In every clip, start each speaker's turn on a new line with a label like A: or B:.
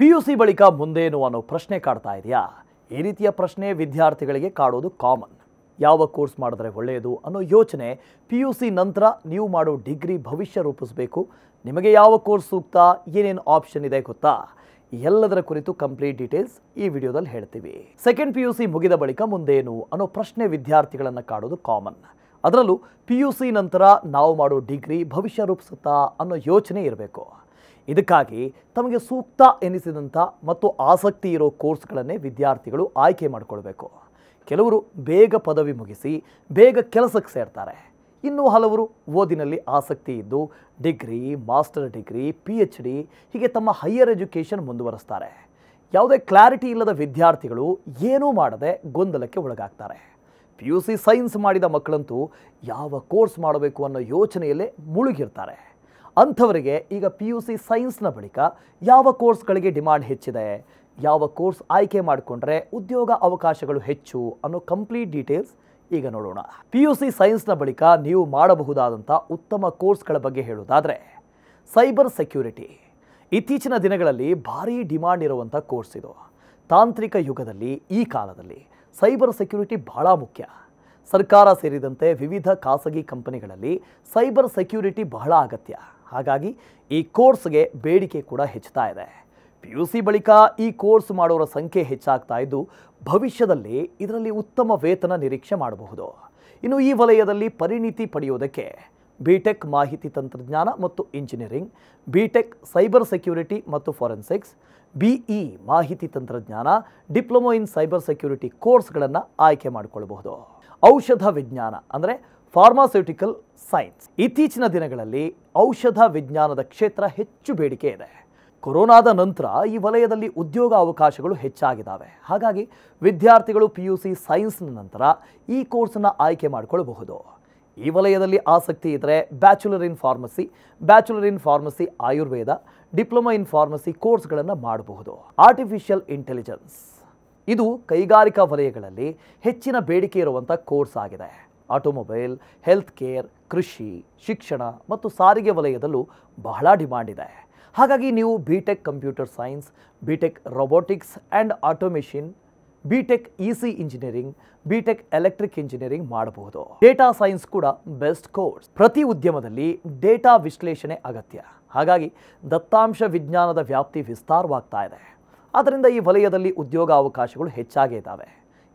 A: PUC ಬಳಿಕ ಮುಂದೇನು ಅನ್ನೋ ಪ್ರಶ್ನೆ ಕಾಡ್ತಾ ಇದೆಯಾ? ಈ ರೀತಿಯ ಪ್ರಶ್ನೆ ವಿದ್ಯಾರ್ಥಿಗಳಿಗೆ ಕಾಡೋದು ಕಾಮನ್. ಯಾವ ಕೋರ್ಸ್ ಮಾಡಿದ್ರೆ ಒಳ್ಳೆಯದು ಅನ್ನೋ ಯೋಚನೆ PUC ನಂತರ ನೀವು ಮಾಡೋ ಡಿಗ್ರಿ ಭವಿಷ್ಯ ರೂಪಿಸಬೇಕು. ನಿಮಗೆ ಯಾವ ಕೋರ್ಸ್ ಸೂಕ್ತ, ಏನೇನು ಆಪ್ಷನ್ ಇದೆ ಗೊತ್ತಾ? ಎಲ್ಲದರ ಕುರಿತು ಕಂಪ್ಲೀಟ್ ಡೀಟೇಲ್ಸ್ ಈ ವಿಡಿಯೋದಲ್ಲಿ ಹೇಳ್ತೀವಿ. ಸೆಕೆಂಡ್ PUC ಮುಗಿದ ಬಳಿಕ ಮುಂದೇನು ಅನ್ನೋ ಪ್ರಶ್ನೆ ವಿದ್ಯಾರ್ಥಿಗಳನ್ನು ಕಾಡೋದು ಕಾಮನ್. ಅದರಲ್ಲೂ PUC ನಂತರ ನಾವು ಮಾಡೋ ಡಿಗ್ರಿ ಭವಿಷ್ಯ ರೂಪಿಸುತ್ತಾ ಅನ್ನೋ ಯೋಚನೆ ಇರಬೇಕು. ಇದಕ್ಕಾಗಿ ತಮಗೆ ಸೂಕ್ತ ಎನಿಸಿದಂಥ ಮತ್ತು ಆಸಕ್ತಿ ಇರೋ ಕೋರ್ಸ್ಗಳನ್ನೇ ವಿದ್ಯಾರ್ಥಿಗಳು ಆಯ್ಕೆ ಮಾಡಿಕೊಳ್ಬೇಕು. ಕೆಲವರು ಬೇಗ ಪದವಿ ಮುಗಿಸಿ ಬೇಗ ಕೆಲಸಕ್ಕೆ ಸೇರ್ತಾರೆ. ಇನ್ನು ಹಲವರು ಓದಿನಲ್ಲಿ ಆಸಕ್ತಿ ಇದ್ದು ಡಿಗ್ರಿ, ಮಾಸ್ಟರ್ ಡಿಗ್ರಿ, PhD ಹೀಗೆ ತಮ್ಮ ಹೈಯರ್ ಎಜುಕೇಷನ್ ಮುಂದುವರಿಸ್ತಾರೆ. ಯಾವುದೇ ಕ್ಲಾರಿಟಿ ಇಲ್ಲದ ವಿದ್ಯಾರ್ಥಿಗಳು ಏನೂ ಮಾಡದೆ ಗೊಂದಲಕ್ಕೆ ಒಳಗಾಗ್ತಾರೆ. PUC ಸೈನ್ಸ್ ಮಾಡಿದ ಮಕ್ಕಳಂತೂ ಯಾವ ಕೋರ್ಸ್ ಮಾಡಬೇಕು ಅನ್ನೋ ಯೋಚನೆಯಲ್ಲೇ ಮುಳುಗಿರ್ತಾರೆ. ಅಂಥವರಿಗೆ ಈಗ PUC ಸೈನ್ಸ್ನ ಬಳಿಕ ಯಾವ ಕೋರ್ಸ್ಗಳಿಗೆ ಡಿಮಾಂಡ್ ಹೆಚ್ಚಿದೆ, ಯಾವ ಕೋರ್ಸ್ ಆಯ್ಕೆ ಮಾಡಿಕೊಂಡ್ರೆ ಉದ್ಯೋಗ ಅವಕಾಶಗಳು ಹೆಚ್ಚು ಅನ್ನೋ ಕಂಪ್ಲೀಟ್ ಡೀಟೇಲ್ಸ್ ಈಗ ನೋಡೋಣ. PUC ಸೈನ್ಸ್ನ ಬಳಿಕ ನೀವು ಮಾಡಬಹುದಾದಂಥ ಉತ್ತಮ ಕೋರ್ಸ್ಗಳ ಬಗ್ಗೆ ಹೇಳೋದಾದರೆ, ಸೈಬರ್ ಸೆಕ್ಯೂರಿಟಿ ಇತ್ತೀಚಿನ ದಿನಗಳಲ್ಲಿ ಭಾರೀ ಡಿಮಾಂಡ್ ಇರುವಂಥ ಕೋರ್ಸ್ ಇದು. ತಾಂತ್ರಿಕ ಯುಗದಲ್ಲಿ ಈ ಕಾಲದಲ್ಲಿ ಸೈಬರ್ ಸೆಕ್ಯೂರಿಟಿ ಬಹಳ ಮುಖ್ಯ. ಸರ್ಕಾರ ಸೇರಿದಂತೆ ವಿವಿಧ ಖಾಸಗಿ ಕಂಪನಿಗಳಲ್ಲಿ ಸೈಬರ್ ಸೆಕ್ಯೂರಿಟಿ ಬಹಳ ಅಗತ್ಯ. ಹಾಗಾಗಿ ಈ ಕೋರ್ಸ್ಗೆ ಬೇಡಿಕೆ ಕೂಡ ಹೆಚ್ಚುತ್ತಾ ಇದೆ. PUC ಬಳಿಕ ಈ ಕೋರ್ಸ್ ಮಾಡೋರ ಸಂಖ್ಯೆ ಹೆಚ್ಚಾಗ್ತಾ ಇದ್ದು ಭವಿಷ್ಯದಲ್ಲಿ ಇದರಲ್ಲಿ ಉತ್ತಮ ವೇತನ ನಿರೀಕ್ಷೆ ಮಾಡಬಹುದು. ಇನ್ನು ಈ ವಲಯದಲ್ಲಿ ಪರಿಣಿತಿ ಪಡೆಯೋದಕ್ಕೆ BTech ಮಾಹಿತಿ ತಂತ್ರಜ್ಞಾನ ಮತ್ತು ಇಂಜಿನಿಯರಿಂಗ್, BTech ಸೈಬರ್ ಸೆಕ್ಯೂರಿಟಿ ಮತ್ತು ಫಾರೆನ್ಸಿಕ್ಸ್, BE ಮಾಹಿತಿ ತಂತ್ರಜ್ಞಾನ, ಡಿಪ್ಲೊಮೊ ಇನ್ ಸೈಬರ್ ಸೆಕ್ಯೂರಿಟಿ ಕೋರ್ಸ್ಗಳನ್ನು ಆಯ್ಕೆ ಮಾಡಿಕೊಳ್ಳಬಹುದು. ಔಷಧ ವಿಜ್ಞಾನ ಅಂದರೆ ಫಾರ್ಮಾಸ್ಯೂಟಿಕಲ್ ಸೈನ್ಸ್. ಇತ್ತೀಚಿನ ದಿನಗಳಲ್ಲಿ ಔಷಧ ವಿಜ್ಞಾನದ ಕ್ಷೇತ್ರ ಹೆಚ್ಚು ಬೇಡಿಕೆ ಇದೆ. ಕೊರೋನಾದ ನಂತರ ಈ ವಲಯದಲ್ಲಿ ಉದ್ಯೋಗ ಅವಕಾಶಗಳು ಹೆಚ್ಚಾಗಿದ್ದಾವೆ. ಹಾಗಾಗಿ ವಿದ್ಯಾರ್ಥಿಗಳು PUC ಸೈನ್ಸ್ನ ನಂತರ ಈ ಕೋರ್ಸನ್ನು ಆಯ್ಕೆ ಮಾಡಿಕೊಳ್ಳಬಹುದು. ಈ ವಲಯದಲ್ಲಿ ಆಸಕ್ತಿ ಇದ್ದರೆ bachelor in pharmacy Ayurveda, diploma in pharmacy ಕೋರ್ಸ್ಗಳನ್ನು ಮಾಡಬಹುದು. ಆರ್ಟಿಫಿಷಿಯಲ್ ಇಂಟೆಲಿಜೆನ್ಸ್ ಇದು ಕೈಗಾರಿಕಾ ವಲಯಗಳಲ್ಲಿ ಹೆಚ್ಚಿನ ಬೇಡಿಕೆ ಇರುವಂಥ ಕೋರ್ಸ್ ಆಗಿದೆ. ಆಟೋಮೊಬೈಲ್, ಹೆಲ್ತ್ ಕೇರ್, ಕೃಷಿ, ಶಿಕ್ಷಣ ಮತ್ತು ಸಾರಿಗೆ ವಲಯದಲ್ಲೂ ಬಹಳ ಡಿಮಾಂಡ್ ಇದೆ. ಹಾಗಾಗಿ ನೀವು BTech computer science, BTech robotics and automation, BTech EC engineering, BTech electric engineering ಮಾಡಬಹುದು. ಡೇಟಾ ಸೈನ್ಸ್ ಕೂಡ ಬೆಸ್ಟ್ ಕೋರ್ಸ್. ಪ್ರತಿ ಉದ್ಯಮದಲ್ಲಿ ಡೇಟಾ ವಿಶ್ಲೇಷಣೆ ಅಗತ್ಯ. ಹಾಗಾಗಿ ದತ್ತಾಂಶ ವಿಜ್ಞಾನದ ವ್ಯಾಪ್ತಿ ವಿಸ್ತಾರವಾಗ್ತಾ ಇದೆ. ಆದ್ದರಿಂದ ಈ ವಲಯದಲ್ಲಿ ಉದ್ಯೋಗ ಅವಕಾಶಗಳು ಹೆಚ್ಚಾಗೇ ಇದ್ದಾವೆ.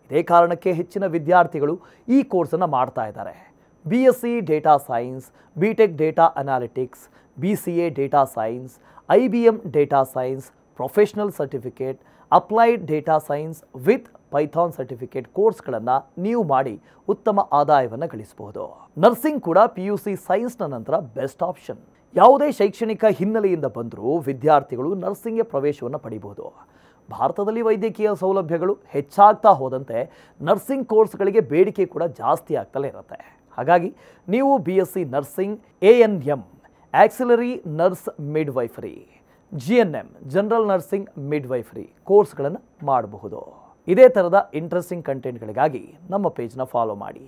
A: ಇದೇ ಕಾರಣಕ್ಕೆ ಹೆಚ್ಚಿನ ವಿದ್ಯಾರ್ಥಿಗಳು ಈ ಕೋರ್ಸನ್ನು ಮಾಡ್ತಾ ಇದ್ದಾರೆ. BSc data science, BTech data analytics, BCA data science, IBM data science, professional certificate, applied data science with Python certificate ಕೋರ್ಸ್ಗಳನ್ನು ನೀವು ಮಾಡಿ ಉತ್ತಮ ಆದಾಯವನ್ನು ಗಳಿಸಬಹುದು. ನರ್ಸಿಂಗ್ ಕೂಡ PUC ಸೈನ್ಸ್ನ ನಂತರ ಬೆಸ್ಟ್ ಆಪ್ಷನ್. ಯಾವುದೇ ಶೈಕ್ಷಣಿಕ ಹಿನ್ನೆಲೆಯಿಂದ ಬಂದರೂ ವಿದ್ಯಾರ್ಥಿಗಳು ನರ್ಸಿಂಗ್ಗೆ ಪ್ರವೇಶವನ್ನು ಪಡೆಯಬಹುದು. ಭಾರತದಲ್ಲಿ ವೈದ್ಯಕೀಯ ಸೌಲಭ್ಯಗಳು ಹೆಚ್ಚಾಗ್ತಾ ಹೋದಂತೆ ನರ್ಸಿಂಗ್ ಕೋರ್ಸ್ಗಳಿಗೆ ಬೇಡಿಕೆ ಕೂಡ ಜಾಸ್ತಿ ಆಗ್ತಲೇ ಇರುತ್ತೆ. ಹಾಗಾಗಿ ನೀವು BSc nursing, ANM auxiliary nurse midwifery, GNM general nursing midwifery ಕೋರ್ಸ್ಗಳನ್ನು ಮಾಡಬಹುದು. ಇದೇ ಥರದ ಇಂಟ್ರೆಸ್ಟಿಂಗ್ ಕಂಟೆಂಟ್ಗಳಿಗಾಗಿ ನಮ್ಮ ಪೇಜ್ನ ಫಾಲೋ ಮಾಡಿ.